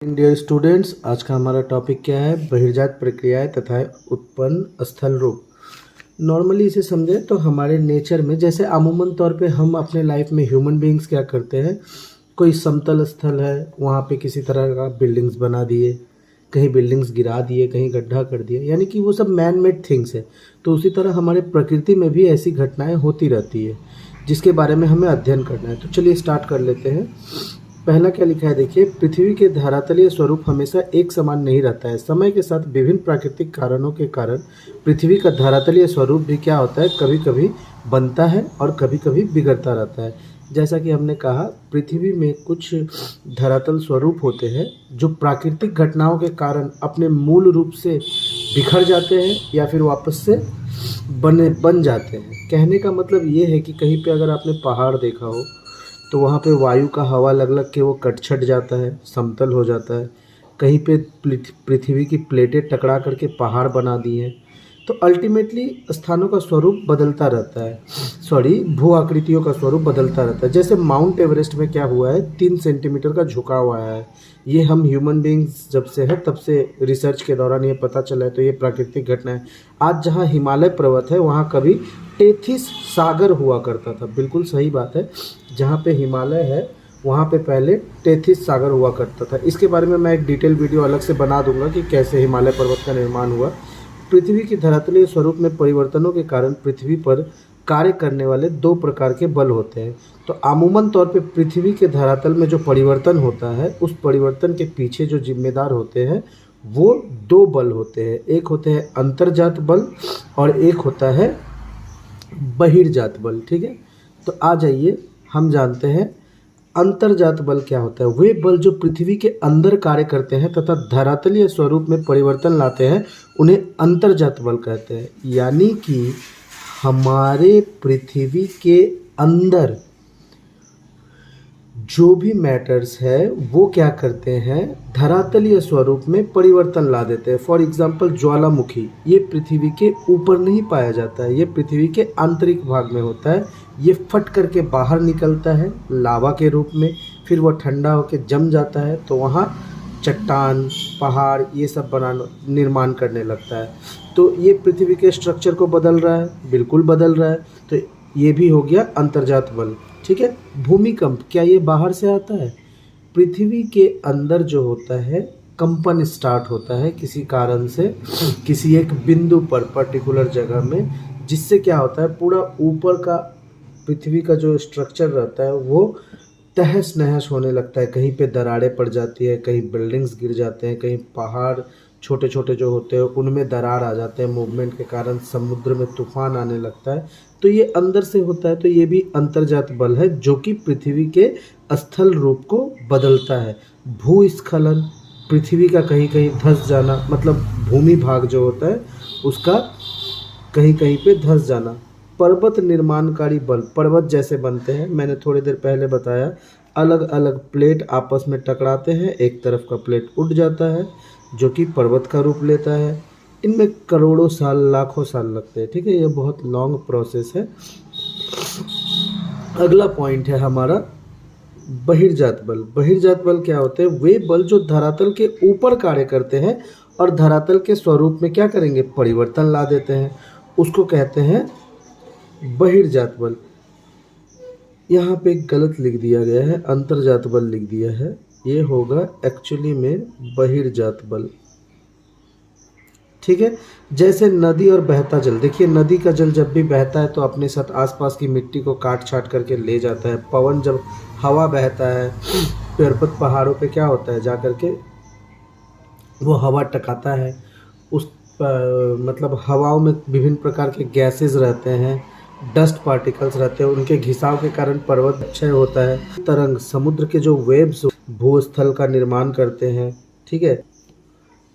Dear students, आज का हमारा टॉपिक क्या है? बहिर्जात प्रक्रियाएं तथा उत्पन्न स्थल रूप। नॉर्मली इसे समझें तो हमारे नेचर में, जैसे अमूमन तौर पे हम अपने लाइफ में ह्यूमन बीइंग्स क्या करते हैं, कोई समतल स्थल है वहाँ पे किसी तरह का बिल्डिंग्स बना दिए, कहीं बिल्डिंग्स गिरा दिए, कहीं गड्ढा कर दिए, यानी कि वो सब मैन मेड थिंग्स है। तो उसी तरह हमारे प्रकृति में भी ऐसी घटनाएं होती रहती है जिसके बारे में हमें अध्ययन करना है। तो चलिए स्टार्ट कर लेते हैं। पहला क्या लिखा है, देखिए। पृथ्वी के धरातलीय स्वरूप हमेशा एक समान नहीं रहता है। समय के साथ विभिन्न प्राकृतिक कारणों के कारण पृथ्वी का धरातलीय स्वरूप भी क्या होता है, कभी कभी बनता है और कभी कभी बिगड़ता रहता है। जैसा कि हमने कहा, पृथ्वी में कुछ धरातल स्वरूप होते हैं जो प्राकृतिक घटनाओं के कारण अपने मूल रूप से बिखर जाते हैं या फिर वापस से बन जाते हैं। कहने का मतलब ये है कि कहीं पे अगर आपने पहाड़ देखा हो तो वहाँ पे वायु का हवा लग लग के वो कट छट जाता है, समतल हो जाता है। कहीं पे पृथ्वी की प्लेटें टकरा करके पहाड़ बना दी हैं। तो अल्टीमेटली स्थानों का स्वरूप बदलता रहता है, भू आकृतियों का स्वरूप बदलता रहता है। जैसे माउंट एवरेस्ट में क्या हुआ है, 3 सेंटीमीटर का झुकाव आया है। ये हम ह्यूमन बींग्स जब से है तब से रिसर्च के दौरान ये पता चला है। तो ये प्राकृतिक घटना है। आज जहाँ हिमालय पर्वत है वहाँ कभी टेथिस सागर हुआ करता था। बिल्कुल सही बात है। जहाँ पे हिमालय है वहाँ पे पहले टेथिस सागर हुआ करता था। इसके बारे में मैं एक डिटेल वीडियो अलग से बना दूंगा कि कैसे हिमालय पर्वत का निर्माण हुआ। पृथ्वी की धरातलीय स्वरूप में परिवर्तनों के कारण पृथ्वी पर कार्य करने वाले 2 प्रकार के बल होते हैं। तो अमूमन तौर पे पृथ्वी के धरातल में जो परिवर्तन होता है, उस परिवर्तन के पीछे जो जिम्मेदार होते हैं वो 2 बल होते हैं। एक होते हैं अंतर्जात बल और एक होता है बहिर्जात बल। ठीक है, तो आ जाइए हम जानते हैं अंतर्जात बल क्या होता है। वे बल जो पृथ्वी के अंदर कार्य करते हैं तथा धरातलीय स्वरूप में परिवर्तन लाते हैं, उन्हें अंतर्जात बल कहते हैं। यानी कि हमारे पृथ्वी के अंदर जो भी मैटर्स है वो क्या करते हैं, धरातलीय स्वरूप में परिवर्तन ला देते हैं। फॉर एग्जांपल ज्वालामुखी, ये पृथ्वी के ऊपर नहीं पाया जाता है, ये पृथ्वी के आंतरिक भाग में होता है। ये फट करके बाहर निकलता है लावा के रूप में, फिर वह ठंडा होकर जम जाता है तो वहाँ चट्टान, पहाड़, ये सब निर्माण करने लगता है। तो ये पृथ्वी के स्ट्रक्चर को बदल रहा है, बिल्कुल बदल रहा है। तो ये भी हो गया अंतर्जात बल। ठीक है। भूमिकंप, क्या ये बाहर से आता है? पृथ्वी के अंदर जो होता है कंपन स्टार्ट होता है किसी कारण से, किसी एक बिंदु पर पर्टिकुलर जगह में, जिससे क्या होता है पूरा ऊपर का पृथ्वी का जो स्ट्रक्चर रहता है वो तहस नहस होने लगता है। कहीं पे दरारें पड़ जाती है, कहीं बिल्डिंग्स गिर जाते हैं, कहीं पहाड़ छोटे छोटे जो होते हैं उनमें दरार आ जाते हैं। मूवमेंट के कारण समुद्र में तूफान आने लगता है। तो ये अंदर से होता है। तो ये भी अंतर्जात बल है जो कि पृथ्वी के स्थल रूप को बदलता है। भूस्खलन, पृथ्वी का कहीं कहीं धंस जाना, मतलब भूमि भाग जो होता है उसका कहीं कहीं पे धंस जाना। पर्वत निर्माणकारी बल, पर्वत जैसे बनते हैं, मैंने थोड़ी देर पहले बताया, अलग अलग प्लेट आपस में टकराते हैं, एक तरफ का प्लेट उठ जाता है जो कि पर्वत का रूप लेता है। इनमें करोड़ों साल, लाखों साल लगते हैं। ठीक है, ये बहुत लॉन्ग प्रोसेस है। अगला पॉइंट है हमारा बहिर्जात बल। बहिर्जात बल क्या होते हैं? वे बल जो धरातल के ऊपर कार्य करते हैं और धरातल के स्वरूप में क्या करेंगे, परिवर्तन ला देते हैं, उसको कहते हैं बहिर्जात बल। यहाँ पे गलत लिख दिया गया है, अंतर्जात बल लिख दिया है। ये होगा एक्चुअली में बहिर्जात बल। ठीक है। जैसे नदी और बहता जल, देखिए नदी का जल जब भी बहता है तो अपने साथ आसपास की मिट्टी को काट छाट करके ले जाता है। पवन, जब हवा बहता है पर्वत पहाड़ों पे, क्या होता है, जा करके वो हवा टकराता है। उस मतलब हवाओं में विभिन्न प्रकार के गैसेस रहते हैं, डस्ट पार्टिकल्स रहते हैं, उनके घिसाव के कारण पर्वत क्षय होता है। तरंग, समुद्र के जो वेव्स भूस्थल का निर्माण करते हैं। ठीक है,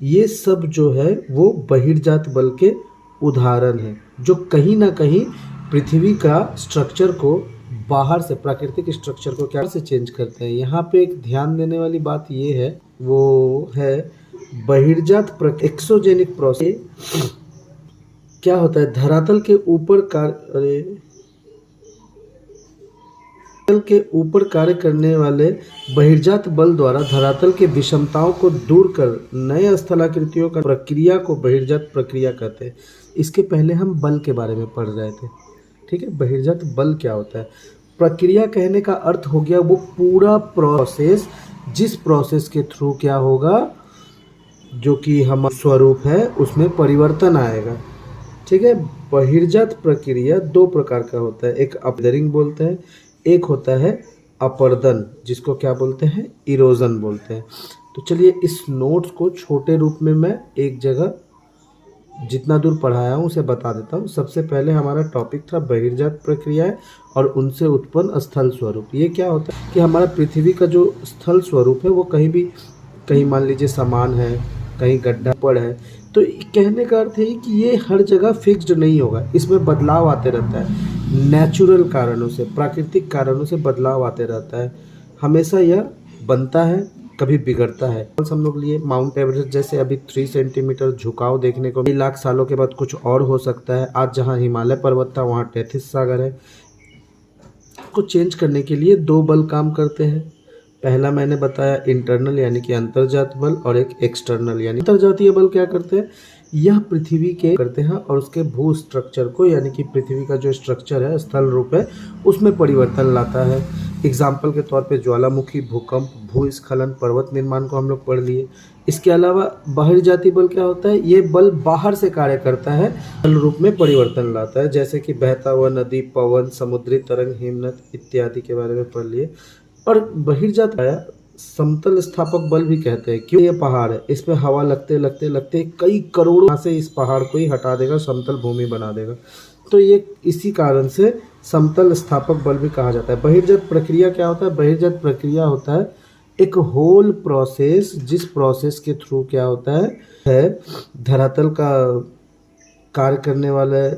ये सब जो है वो बहिर्जात बल के उदाहरण हैं जो कहीं ना कहीं पृथ्वी का स्ट्रक्चर को बाहर से, प्राकृतिक स्ट्रक्चर को क्या से चेंज करते हैं। यहाँ पे एक ध्यान देने वाली बात ये है, वो है बहिर्जात एक्सोजेनिक प्रोसेस। क्या होता है, धरातल के ऊपर धरातल के ऊपर कार्य करने वाले बहिर्जात बल द्वारा धरातल के विषमताओं को दूर कर नए स्थलाकृतियों का प्रक्रिया को बहिर्जात प्रक्रिया कहते हैं। इसके पहले हम बल के बारे में पढ़ रहे थे, ठीक है। बहिर्जात बल क्या होता है? प्रक्रिया कहने का अर्थ हो गया वो पूरा प्रोसेस जिस प्रोसेस के थ्रू क्या होगा, जो कि हमारा स्वरूप है उसमें परिवर्तन आएगा, ठीक है। बहिर्जात प्रक्रिया दो प्रकार का होता है, एक अपदरिंग बोलते हैं, एक होता है अपर्दन, जिसको क्या बोलते हैं, इरोजन बोलते हैं। तो चलिए इस नोट्स को छोटे रूप में मैं एक जगह जितना दूर पढ़ाया हूँ उसे बता देता हूँ। सबसे पहले हमारा टॉपिक था बहिर्जात प्रक्रियाएं और उनसे उत्पन्न स्थल स्वरूप। ये क्या होता है कि हमारा पृथ्वी का जो स्थल स्वरूप है वो कहीं मान लीजिए समान है, कहीं गड्ढा पड़ है, तो कहने का अर्थ है कि ये हर जगह फिक्स्ड नहीं होगा, इसमें बदलाव आते रहता है। नेचुरल कारणों से, प्राकृतिक कारणों से बदलाव आते रहता है, हमेशा यह बनता है, कभी बिगड़ता है। हम लोग लिए माउंट एवरेस्ट जैसे अभी 3 सेंटीमीटर झुकाव देखने को 1 लाख सालों के बाद कुछ और हो सकता है। आज जहाँ हिमालय पर्वत था वहाँ टेथिस सागर है। को चेंज करने के लिए दो बल काम करते हैं। पहला मैंने बताया इंटरनल यानी कि अंतर्जात बल, और एक एक्सटर्नल यानी अंतर्जातीय बल क्या करते हैं, यह पृथ्वी के करते हैं और उसके भू स्ट्रक्चर को यानी कि पृथ्वी का जो स्ट्रक्चर है, स्थल रूप है, उसमें परिवर्तन लाता है। एग्जाम्पल के तौर पे ज्वालामुखी, भूकंप, भूस्खलन, पर्वत निर्माण को हम लोग पढ़ लिए। इसके अलावा बहिर्जाती बल क्या होता है, ये बल बाहर से कार्य करता है, स्थल रूप में परिवर्तन लाता है, जैसे कि बहता हुआ नदी, पवन, समुद्री तरंग, हिमनद इत्यादि के बारे में पढ़ लिए। और बहिर्जात समतल स्थापक बल भी कहते हैं, क्यों? ये पहाड़ है, इस पे हवा लगते लगते लगते कई करोड़ों से इस पहाड़ को ही हटा देगा, समतल भूमि बना देगा। तो ये इसी कारण से समतल स्थापक बल भी कहा जाता है। बहिर्जात प्रक्रिया क्या होता है? बहिर्जात प्रक्रिया होता है एक होल प्रोसेस, जिस प्रोसेस के थ्रू क्या होता है धरातल का कार्य करने वाले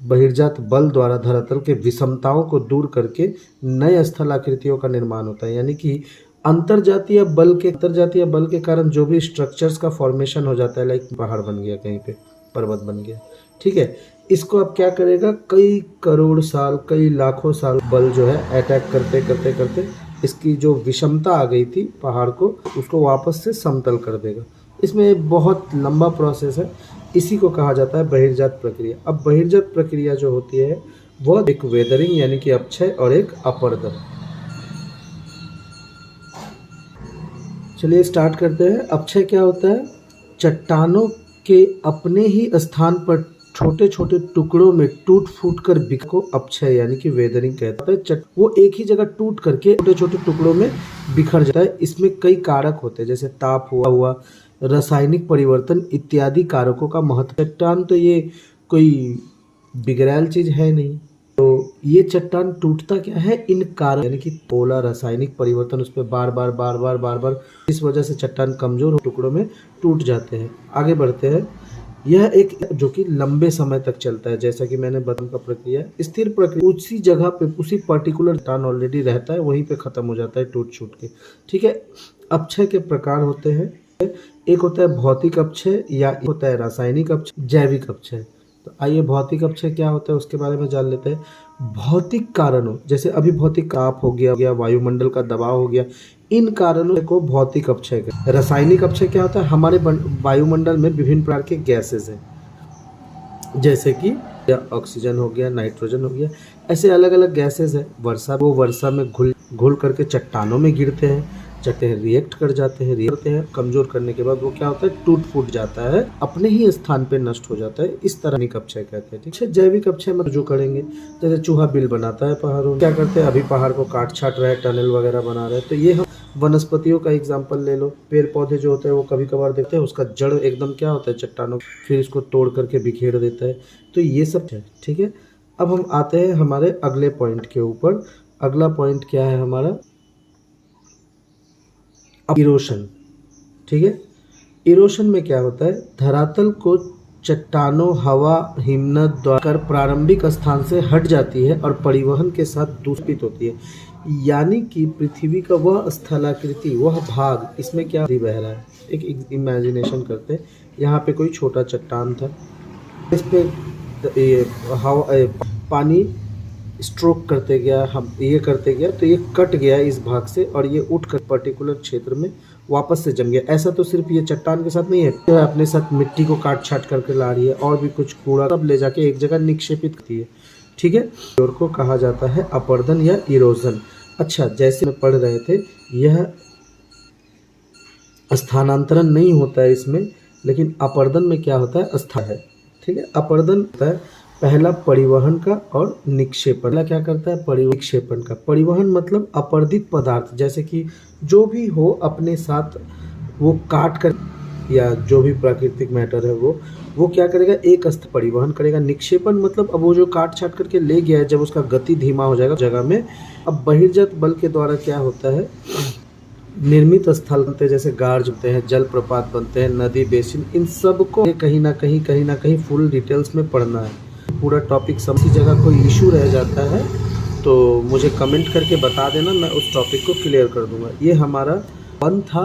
बहिर्जात बल द्वारा धरातल के विषमताओं को दूर करके नए स्थलाकृतियों का निर्माण होता है। यानी कि अंतर्जातीय बल के कारण जो भी स्ट्रक्चर्स का फॉर्मेशन हो जाता है, लाइक पहाड़ बन गया, कहीं पे पर्वत बन गया, ठीक है, इसको अब क्या करेगा, कई करोड़ साल, कई लाखों साल बल जो है अटैक करते करते करते इसकी जो विषमता आ गई थी पहाड़ को, उसको वापस से समतल कर देगा। इसमें बहुत लंबा प्रोसेस है, इसी को कहा जाता है बहिर्जात प्रक्रिया। अब बहिर्जात प्रक्रिया जो होती है वह एक वेदरिंग यानी कि अपक्षय और एक अपर्दन। चलिए स्टार्ट करते हैं। अपक्षय क्या होता है? चट्टानों के अपने ही स्थान पर छोटे छोटे टुकड़ों में टूट फूट कर बिखर को अपक्षय यानी कि वेदरिंग कहता है। वो एक ही जगह टूट करके छोटे छोटे टुकड़ों में बिखर जाता है। इसमें कई कारक होते हैं, जैसे ताप हुआ, रासायनिक परिवर्तन इत्यादि कारकों का महत्व। चट्टान तो ये कोई बिगड़ैल चीज है नहीं, तो ये चट्टान टूटता क्या है, इन कारण यानी कि पोला रासायनिक परिवर्तन उस पर बार बार, इस वजह से चट्टान कमजोर टुकड़ों में टूट जाते हैं। आगे बढ़ते हैं। यह एक जो कि लंबे समय तक चलता है, जैसा कि मैंने बताया का प्रक्रिया स्थिर प्रक्रिया, उसी जगह पे उसी पर्टिकुलर चट्टान ऑलरेडी रहता है, वहीं पे खत्म हो जाता है टूट छूट के, ठीक है। अपक्षय के प्रकार होते हैं, एक होता है भौतिक अपक्षय या एक होता है रासायनिक अपक्षय, जैविक अपक्षय। तो आइए भौतिक अपक्षय क्या होता है उसके बारे में जान लेते हैं। भौतिक कारणों, जैसे अभी भौतिक ताप हो गया, वायुमंडल का दबाव हो गया, इन कारणों को भौतिक अपक्षय कहते हैं। रासायनिक अपक्षय क्या होता है? हमारे वायुमंडल में विभिन्न प्रकार के गैसेस हैं, जैसे कि ऑक्सीजन हो गया, नाइट्रोजन हो गया, ऐसे अलग अलग गैसेस है। वर्षा में घुल करके चट्टानों में गिरते हैं, चट्टान रिएक्ट कर जाते हैं, कमजोर करने के बाद वो क्या होता है, टूट फूट जाता है, अपने ही स्थान पे नष्ट हो जाता है। इस तरह अपक्षय कहते हैं, ठीक है। जैविक अपक्षय में जो करेंगे, जैसे चूहा बिल बनाता है पहाड़ों, क्या करते हैं, अभी पहाड़ को काट छाट रहे हैं, टनल वगैरह बना रहे हैं, तो ये हम वनस्पतियों का एग्जाम्पल ले लो। पेड़ पौधे जो होते हैं वो कभी कभार देखते हैं उसका जड़ एकदम क्या होता है चट्टानों, फिर इसको तोड़ करके बिखेर देता है, तो ये सब है, ठीक है। अब हम आते हैं हमारे अगले पॉइंट के ऊपर। अगला पॉइंट क्या है हमारा, इरोशन, ठीक है। इरोशन में क्या होता है, धरातल को चट्टानों, हवा, हिमनद द्वारा प्रारंभिक स्थान से हट जाती है और परिवहन के साथ दूषित होती है। यानी कि पृथ्वी का वह स्थलाकृति, वह भाग, इसमें क्या बह रहा है, एक इमेजिनेशन करते हैं। यहाँ पे कोई छोटा चट्टान था, इस पे हवा, पानी स्ट्रोक करते गया, हम ये करते गया तो ये कट गया इस भाग से और ये उठकर पर्टिकुलर क्षेत्र में वापस से जम गया। ऐसा तो सिर्फ ये चट्टान के साथ नहीं है, ये अपने साथ मिट्टी को काट छाट करके ला रही है और भी कुछ कूड़ा सब ले जाके एक जगह निक्षेपित करती है। ठीक है, और को कहा जाता है अपरदन या इरोजन। अच्छा, जैसे में पढ़ रहे थे, यह स्थानांतरण नहीं होता है इसमें, लेकिन अपरदन में क्या होता है, स्थान है। ठीक है, अपरदन होता है पहला परिवहन का और निक्षेपण। पहला क्या करता है, निक्षेपण का। परिवहन मतलब अपरदित पदार्थ, जैसे कि जो भी हो अपने साथ वो काट कर या जो भी प्राकृतिक मैटर है वो क्या करेगा, एक स्तर परिवहन करेगा। निक्षेपण मतलब अब वो जो काट छाट करके ले गया है, जब उसका गति धीमा हो जाएगा जगह में, अब बहिर्जात बल के द्वारा क्या होता है, निर्मित स्थल बनते हैं, जैसे गार्ज बनते हैं, जलप्रपात बनते हैं, नदी बेसिन, इन सब को कहीं ना कहीं फुल डिटेल्स में पढ़ना है। पूरा टॉपिक समझी जगह कोई इशू रह जाता है तो मुझे कमेंट करके बता देना, मैं उस टॉपिक को क्लियर कर दूंगा। ये हमारा 1 था